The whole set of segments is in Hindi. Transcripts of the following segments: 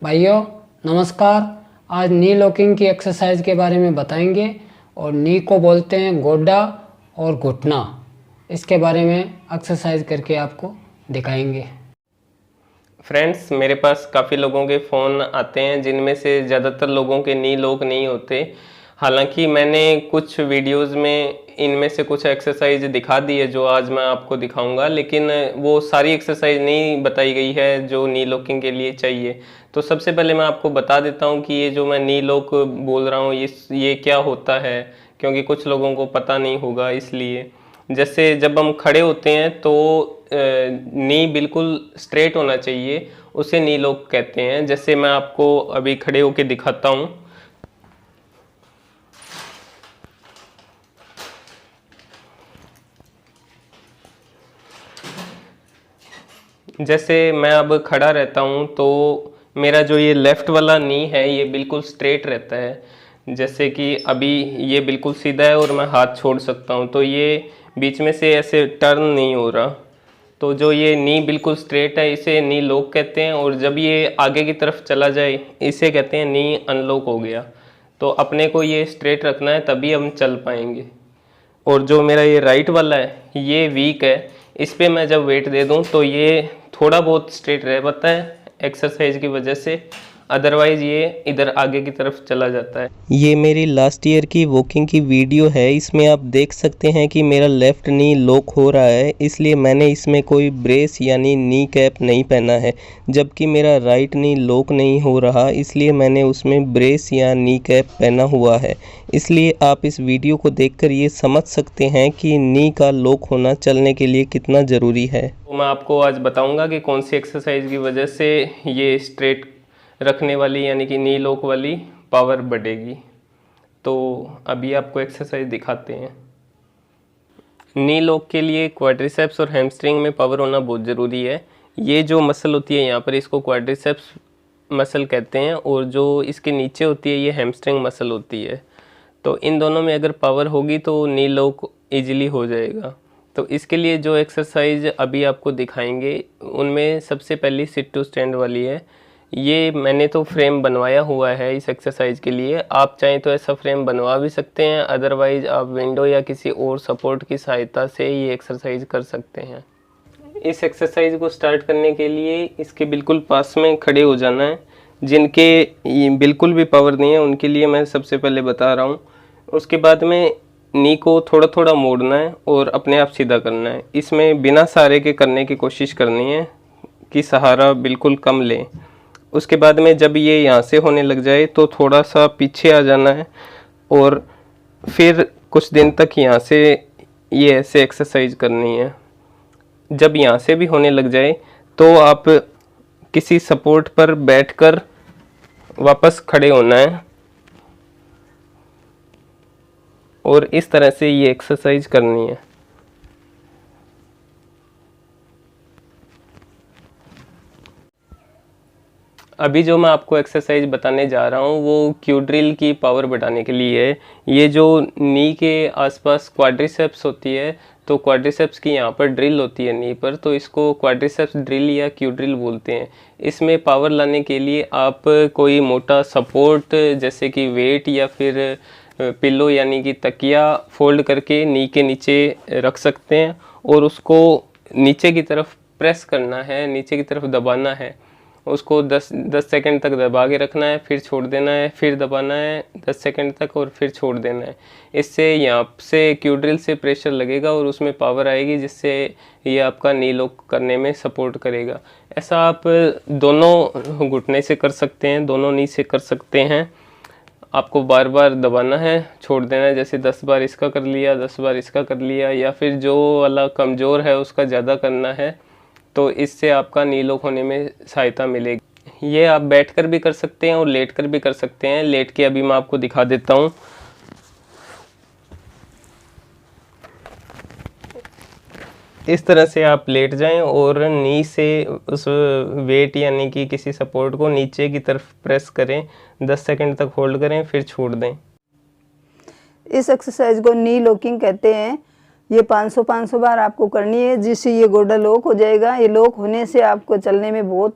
भाइयों नमस्कार। आज नी लॉकिंग की एक्सरसाइज के बारे में बताएंगे और नी को बोलते हैं गोड्डा और घुटना। इसके बारे में एक्सरसाइज करके आपको दिखाएंगे। फ्रेंड्स, मेरे पास काफ़ी लोगों के फ़ोन आते हैं जिनमें से ज़्यादातर लोगों के नी लॉक नहीं होते। हालांकि मैंने कुछ वीडियोस में इनमें से कुछ एक्सरसाइज दिखा दी है जो आज मैं आपको दिखाऊंगा, लेकिन वो सारी एक्सरसाइज नहीं बताई गई है जो नी लॉकिंग के लिए चाहिए। तो सबसे पहले मैं आपको बता देता हूँ कि ये जो मैं नी लॉक बोल रहा हूँ ये क्या होता है, क्योंकि कुछ लोगों को पता नहीं होगा। इसलिए जैसे जब हम खड़े होते हैं तो नी बिल्कुल स्ट्रेट होना चाहिए, उसे नी लॉक कहते हैं। जैसे मैं आपको अभी खड़े होके दिखाता हूँ। जैसे मैं अब खड़ा रहता हूँ तो मेरा जो ये लेफ़्ट वाला नी है ये बिल्कुल स्ट्रेट रहता है। जैसे कि अभी ये बिल्कुल सीधा है और मैं हाथ छोड़ सकता हूँ, तो ये बीच में से ऐसे टर्न नहीं हो रहा। तो जो ये नी बिल्कुल स्ट्रेट है इसे नी लॉक कहते हैं, और जब ये आगे की तरफ चला जाए इसे कहते हैं नी अनलॉक हो गया। तो अपने को ये स्ट्रेट रखना है तभी हम चल पाएंगे। और जो मेरा ये राइट वाला है ये वीक है, इस पे मैं जब वेट दे दूं तो ये थोड़ा बहुत स्ट्रेट रह पाता है एक्सरसाइज की वजह से, अदरवाइज ये इधर आगे की तरफ चला जाता है। ये मेरी लास्ट ईयर की वॉकिंग की वीडियो है। इसमें आप देख सकते हैं कि मेरा लेफ़्ट नी लॉक हो रहा है, इसलिए मैंने इसमें कोई ब्रेस यानी नी कैप नहीं पहना है। जबकि मेरा राइट नी लॉक नहीं हो रहा, इसलिए मैंने उसमें ब्रेस या नी कैप पहना हुआ है। इसलिए आप इस वीडियो को देखकर ये समझ सकते हैं कि नी का लॉक होना चलने के लिए कितना ज़रूरी है। तो मैं आपको आज बताऊँगा कि कौन सी एक्सरसाइज की वजह से ये स्ट्रेट रखने वाली यानी कि नी लॉक वाली पावर बढ़ेगी। तो अभी आपको एक्सरसाइज दिखाते हैं। नी लॉक के लिए क्वाड्रिसेप्स और हैमस्ट्रिंग में पावर होना बहुत ज़रूरी है। ये जो मसल होती है यहाँ पर इसको क्वाड्रिसेप्स मसल कहते हैं, और जो इसके नीचे होती है ये हैमस्ट्रिंग मसल होती है। तो इन दोनों में अगर पावर होगी तो नी लॉक ईजिली हो जाएगा। तो इसके लिए जो एक्सरसाइज अभी आपको दिखाएंगे उनमें सबसे पहली सिट टू स्टैंड वाली है। ये मैंने तो फ्रेम बनवाया हुआ है इस एक्सरसाइज के लिए। आप चाहें तो ऐसा फ्रेम बनवा भी सकते हैं, अदरवाइज आप विंडो या किसी और सपोर्ट की सहायता से ये एक्सरसाइज कर सकते हैं। इस एक्सरसाइज को स्टार्ट करने के लिए इसके बिल्कुल पास में खड़े हो जाना है। जिनके बिल्कुल भी पावर नहीं है उनके लिए मैं सबसे पहले बता रहा हूँ। उसके बाद में नी को थोड़ा थोड़ा मोड़ना है और अपने आप सीधा करना है। इसमें बिना सहारे के करने की कोशिश करनी है कि सहारा बिल्कुल कम लें। उसके बाद में जब ये यहाँ से होने लग जाए तो थोड़ा सा पीछे आ जाना है, और फिर कुछ दिन तक यहाँ से ये ऐसे एक्सरसाइज करनी है। जब यहाँ से भी होने लग जाए तो आप किसी सपोर्ट पर बैठकर वापस खड़े होना है, और इस तरह से ये एक्सरसाइज करनी है। अभी जो मैं आपको एक्सरसाइज बताने जा रहा हूँ वो क्यू ड्रिल की पावर बढ़ाने के लिए है। ये जो नी के आसपास क्वाड्रिसेप्स होती है, तो क्वाड्रिसेप्स की यहाँ पर ड्रिल होती है नी पर, तो इसको क्वाड्रिसेप्स ड्रिल या क्यू ड्रिल बोलते हैं। इसमें पावर लाने के लिए आप कोई मोटा सपोर्ट जैसे कि वेट या फिर पिलो यानी कि तकिया फोल्ड करके नी के नीचे रख सकते हैं, और उसको नीचे की तरफ प्रेस करना है, नीचे की तरफ दबाना है। उसको 10 सेकंड तक दबा के रखना है, फिर छोड़ देना है, फिर दबाना है 10 सेकंड तक और फिर छोड़ देना है। इससे यहाँ से क्यू ड्रिल से प्रेशर लगेगा और उसमें पावर आएगी, जिससे ये आपका नी लॉक करने में सपोर्ट करेगा। ऐसा आप दोनों घुटने से कर सकते हैं, दोनों नी से कर सकते हैं। आपको बार बार दबाना है, छोड़ देना है। जैसे 10 बार इसका कर लिया, 10 बार इसका कर लिया, या फिर जो वाला कमज़ोर है उसका ज़्यादा करना है। तो इससे आपका नी लॉक होने में सहायता मिलेगी। ये आप बैठकर भी कर सकते हैं और लेटकर भी कर सकते हैं। लेट के अभी मैं आपको दिखा देता हूँ। इस तरह से आप लेट जाएं और नी से उस वेट यानी कि किसी सपोर्ट को नीचे की तरफ प्रेस करें, 10 सेकंड तक होल्ड करें, फिर छोड़ दें। इस एक्सरसाइज को नी लॉकिंग कहते हैं। ये 500 बार आपको करनी है, जिससे ये गोड्डा लॉक हो जाएगा। ये लॉक होने से आपको चलने में बहुत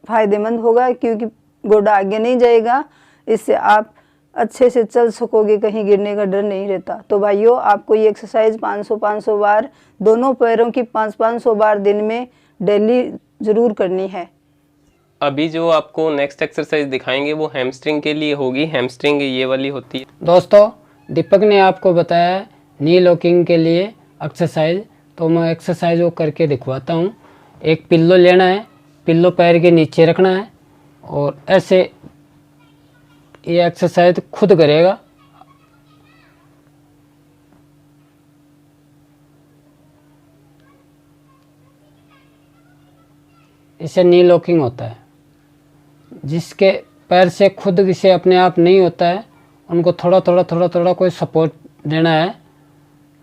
फ़ायदेमंद होगा, क्योंकि गोडा आगे नहीं जाएगा। इससे आप अच्छे से चल सकोगे, कहीं गिरने का डर नहीं रहता। तो भाइयों, आपको ये एक्सरसाइज 500 बार, दोनों पैरों की 500 बार दिन में डेली जरूर करनी है। अभी जो आपको नेक्स्ट एक्सरसाइज दिखाएंगे वो हैमस्ट्रिंग के लिए होगी। हैमस्ट्रिंग ये वाली होती है। दोस्तों, दीपक ने आपको बताया है नी लॉकिंग के लिए एक्सरसाइज, तो मैं एक्सरसाइज वो करके दिखवाता हूँ। एक पिल्लो लेना है, पिल्लो पैर के नीचे रखना है और ऐसे ये एक्सरसाइज खुद करेगा। इसे नी लॉकिंग होता है। जिसके पैर से खुद से अपने आप नहीं होता है, उनको थोड़ा थोड़ा कोई सपोर्ट देना है,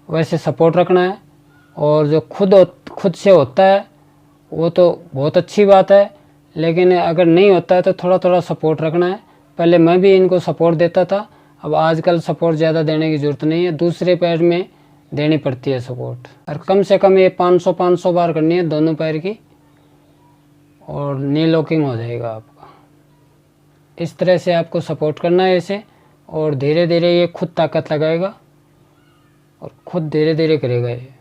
वैसे सपोर्ट रखना है। और जो खुद से होता है वो तो बहुत अच्छी बात है, लेकिन अगर नहीं होता है तो थोड़ा थोड़ा सपोर्ट रखना है। पहले मैं भी इनको सपोर्ट देता था, अब आजकल सपोर्ट ज़्यादा देने की ज़रूरत नहीं है, दूसरे पैर में देनी पड़ती है सपोर्ट। और कम से कम ये 500 बार करनी है दोनों पैर की, और नी लॉकिंग हो जाएगा आपका। इस तरह से आपको सपोर्ट करना है इसे, और धीरे धीरे ये खुद ताकत लगाएगा और खुद धीरे धीरे करेगा ये।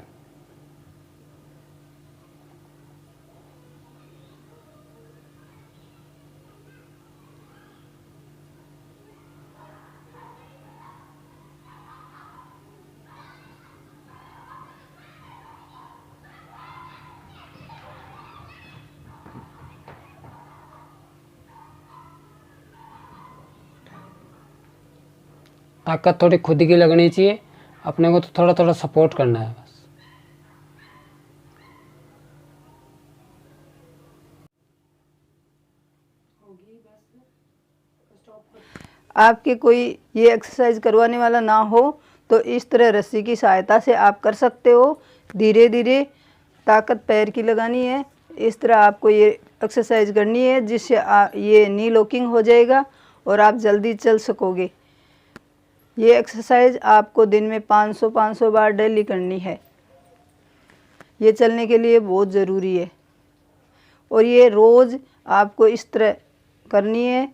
ताकत थोड़ी खुद की लगनी चाहिए, अपने को तो थोड़ा थोड़ा सपोर्ट करना है बस। आपके कोई ये एक्सरसाइज करवाने वाला ना हो तो इस तरह रस्सी की सहायता से आप कर सकते हो। धीरे धीरे ताकत पैर की लगानी है। इस तरह आपको ये एक्सरसाइज करनी है, जिससे ये नी लॉकिंग हो जाएगा और आप जल्दी चल सकोगे। ये एक्सरसाइज आपको दिन में 500 बार डेली करनी है। ये चलने के लिए बहुत ज़रूरी है, और ये रोज़ आपको इस तरह करनी है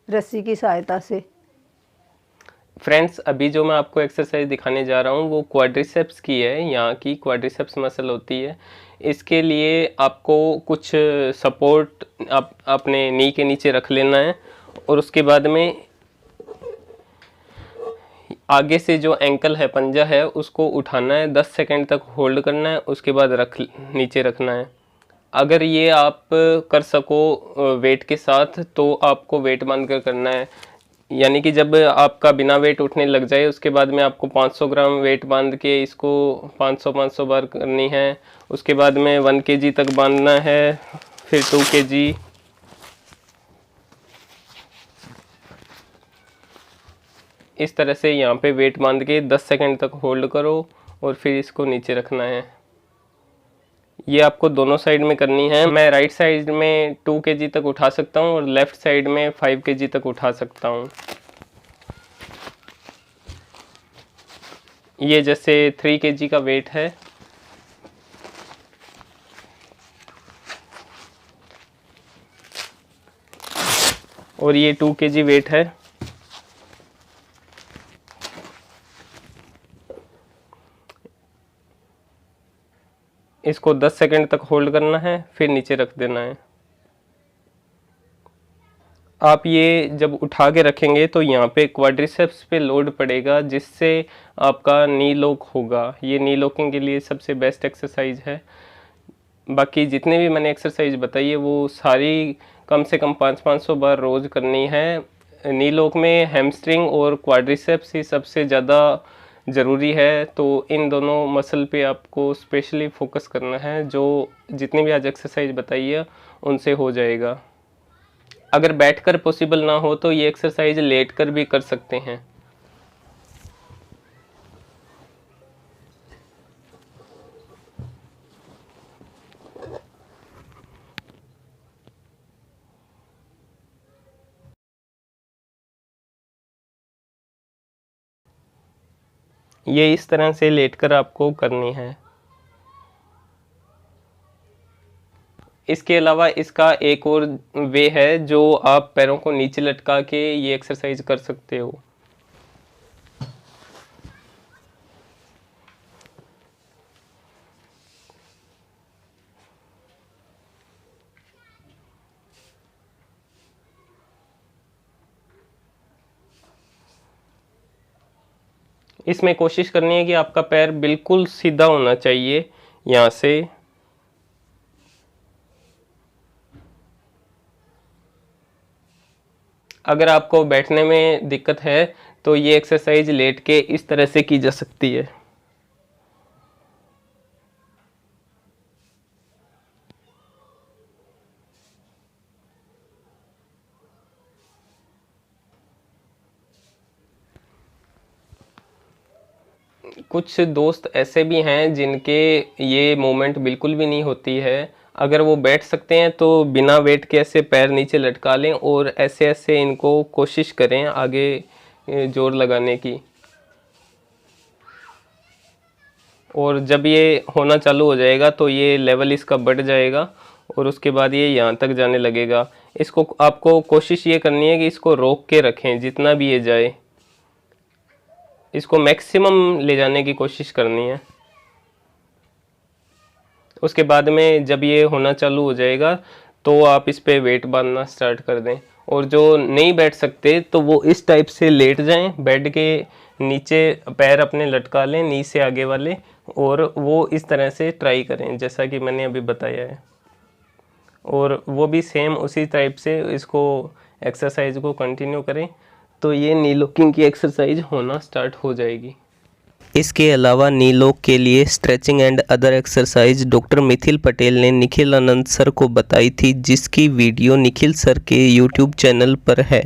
रस्सी की सहायता से। फ्रेंड्स, अभी जो मैं आपको एक्सरसाइज दिखाने जा रहा हूँ वो क्वाड्रिसेप्स की है। यहाँ की क्वाड्रिसेप्स मसल होती है। इसके लिए आपको कुछ सपोर्ट अपने नी के नीचे रख लेना है, और उसके बाद में आगे से जो एंकल है, पंजा है, उसको उठाना है, 10 सेकंड तक होल्ड करना है, उसके बाद नीचे रखना है। अगर ये आप कर सको वेट के साथ तो आपको वेट बांध कर करना है। यानी कि जब आपका बिना वेट उठने लग जाए उसके बाद में आपको 500 ग्राम वेट बांध के इसको 500 बार करनी है। उसके बाद में 1 kg तक बांधना है, फिर 2 kg। इस तरह से यहाँ पे वेट बांध के 10 सेकंड तक होल्ड करो और फिर इसको नीचे रखना है। ये आपको दोनों साइड में करनी है। मैं राइट साइड में 2 kg तक उठा सकता हूँ और लेफ्ट साइड में 5 kg तक उठा सकता हूँ। ये जैसे 3 kg का वेट है, और ये 2 kg वेट है। इसको 10 सेकंड तक होल्ड करना है, फिर नीचे रख देना है। आप ये जब उठा के रखेंगे तो यहाँ पे क्वाड्रिसेप्स पे लोड पड़ेगा, जिससे आपका नी लॉक होगा। ये नी लॉकिंग के लिए सबसे बेस्ट एक्सरसाइज है। बाकी जितने भी मैंने एक्सरसाइज बताई है वो सारी कम से कम 500 बार रोज़ करनी है। नी लॉक में हैमस्ट्रिंग और क्वाड्रिसेप्स ही सबसे ज़्यादा ज़रूरी है, तो इन दोनों मसल पे आपको स्पेशली फोकस करना है। जो जितनी भी आज एक्सरसाइज बताई है उनसे हो जाएगा। अगर बैठकर पॉसिबल ना हो तो ये एक्सरसाइज लेटकर भी कर सकते हैं। ये इस तरह से लेटकर आपको करनी है। इसके अलावा इसका एक और वे है जो आप पैरों को नीचे लटका के ये एक्सरसाइज कर सकते हो। इसमें कोशिश करनी है कि आपका पैर बिल्कुल सीधा होना चाहिए। यहाँ से अगर आपको बैठने में दिक्कत है तो ये एक्सरसाइज लेट के इस तरह से की जा सकती है। कुछ दोस्त ऐसे भी हैं जिनके ये मूवमेंट बिल्कुल भी नहीं होती है। अगर वो बैठ सकते हैं तो बिना वेट के ऐसे पैर नीचे लटका लें और ऐसे ऐसे इनको कोशिश करें आगे जोर लगाने की। और जब ये होना चालू हो जाएगा तो ये लेवल इसका बढ़ जाएगा और उसके बाद ये यहाँ तक जाने लगेगा। इसको आपको कोशिश ये करनी है कि इसको रोक के रखें, जितना भी ये जाए इसको मैक्सिमम ले जाने की कोशिश करनी है। उसके बाद में जब ये होना चालू हो जाएगा तो आप इस पे वेट बांधना स्टार्ट कर दें। और जो नहीं बैठ सकते तो वो इस टाइप से लेट जाएं, बेड के नीचे पैर अपने लटका लें, नी से आगे वाले, और वो इस तरह से ट्राई करें जैसा कि मैंने अभी बताया है। और वो भी सेम उसी टाइप से इसको एक्सरसाइज को कंटिन्यू करें तो ये नी लॉकिंग की एक्सरसाइज होना स्टार्ट हो जाएगी। इसके अलावा नी लॉक के लिए stretching and other exercise doctor Mithil Patel ने निखिल आनंद सर को बताई थी, जिसकी वीडियो निखिल सर के यूट्यूब चैनल पर है।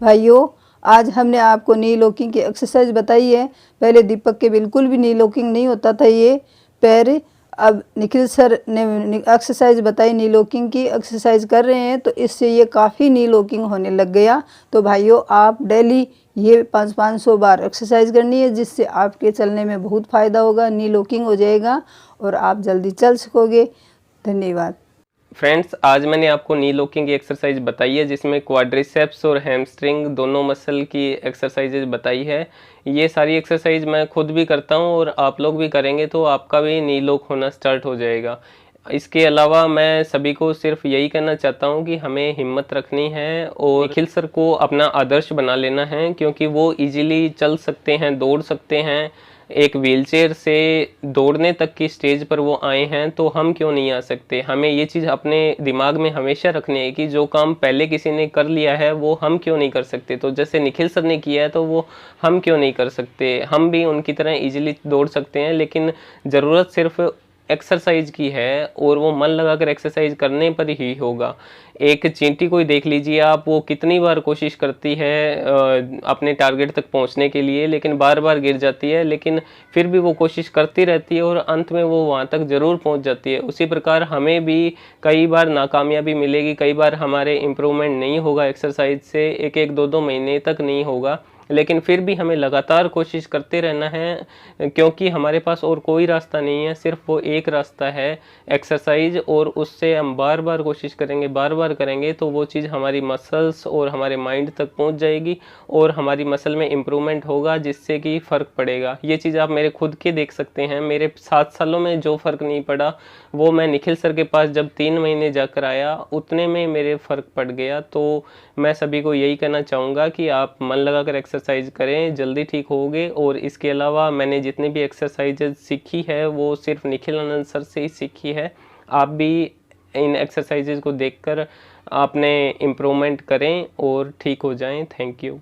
भाइयों, आज हमने आपको नी लॉकिंग की एक्सरसाइज बताई है। पहले दीपक के बिल्कुल भी नी लॉकिंग नहीं होता था ये पैर। अब निखिल सर ने एक्सरसाइज बताई, नी लॉकिंग की एक्सरसाइज कर रहे हैं तो इससे ये काफ़ी नी लॉकिंग होने लग गया। तो भाइयों, आप डेली ये 500 बार एक्सरसाइज करनी है, जिससे आपके चलने में बहुत फ़ायदा होगा, नी लॉकिंग हो जाएगा और आप जल्दी चल सकोगे। धन्यवाद फ्रेंड्स, आज मैंने आपको नी लॉकिंग की एक्सरसाइज बताई है जिसमें क्वाड्रिसेप्स और हैमस्ट्रिंग दोनों मसल की एक्सरसाइजेज बताई है। ये सारी एक्सरसाइज मैं खुद भी करता हूँ और आप लोग भी करेंगे तो आपका भी नी लॉक होना स्टार्ट हो जाएगा। इसके अलावा मैं सभी को सिर्फ यही कहना चाहता हूँ कि हमें हिम्मत रखनी है और निखिल सर को अपना आदर्श बना लेना है, क्योंकि वो इजीली चल सकते हैं, दौड़ सकते हैं। एक व्हीलचेयर से दौड़ने तक की स्टेज पर वो आए हैं तो हम क्यों नहीं आ सकते। हमें ये चीज़ अपने दिमाग में हमेशा रखनी है कि जो काम पहले किसी ने कर लिया है वो हम क्यों नहीं कर सकते। तो जैसे निखिल सर ने किया है तो वो हम क्यों नहीं कर सकते। हम भी उनकी तरह इजीली दौड़ सकते हैं, लेकिन ज़रूरत सिर्फ एक्सरसाइज की है और वो मन लगाकर एक्सरसाइज करने पर ही होगा। एक चींटी को ही देख लीजिए आप, वो कितनी बार कोशिश करती है अपने टारगेट तक पहुंचने के लिए, लेकिन बार बार गिर जाती है, लेकिन फिर भी वो कोशिश करती रहती है और अंत में वो वहां तक ज़रूर पहुंच जाती है। उसी प्रकार हमें भी कई बार नाकामयाबी मिलेगी, कई बार हमारे इम्प्रूवमेंट नहीं होगा एक्सरसाइज से, एक एक दो महीने तक नहीं होगा, लेकिन फिर भी हमें लगातार कोशिश करते रहना है, क्योंकि हमारे पास और कोई रास्ता नहीं है, सिर्फ वो एक रास्ता है एक्सरसाइज। और उससे हम बार बार कोशिश करेंगे, बार बार करेंगे तो वो चीज़ हमारी मसल्स और हमारे माइंड तक पहुंच जाएगी और हमारी मसल में इम्प्रूवमेंट होगा, जिससे कि फ़र्क पड़ेगा। ये चीज़ आप मेरे खुद के देख सकते हैं। मेरे 7 सालों में जो फ़र्क नहीं पड़ा वो मैं निखिल सर के पास जब 3 महीने जाकर आया उतने में मेरे फ़र्क पड़ गया। तो मैं सभी को यही कहना चाहूँगा कि आप मन लगाकर एक्सरसाइज करें, जल्दी ठीक होगे। और इसके अलावा मैंने जितनी भी एक्सरसाइजेज सीखी है वो सिर्फ निखिल आनंद सर से ही सीखी है। आप भी इन एक्सरसाइजेज को देखकर आपने इम्प्रूवमेंट करें और ठीक हो जाएं। Thank you.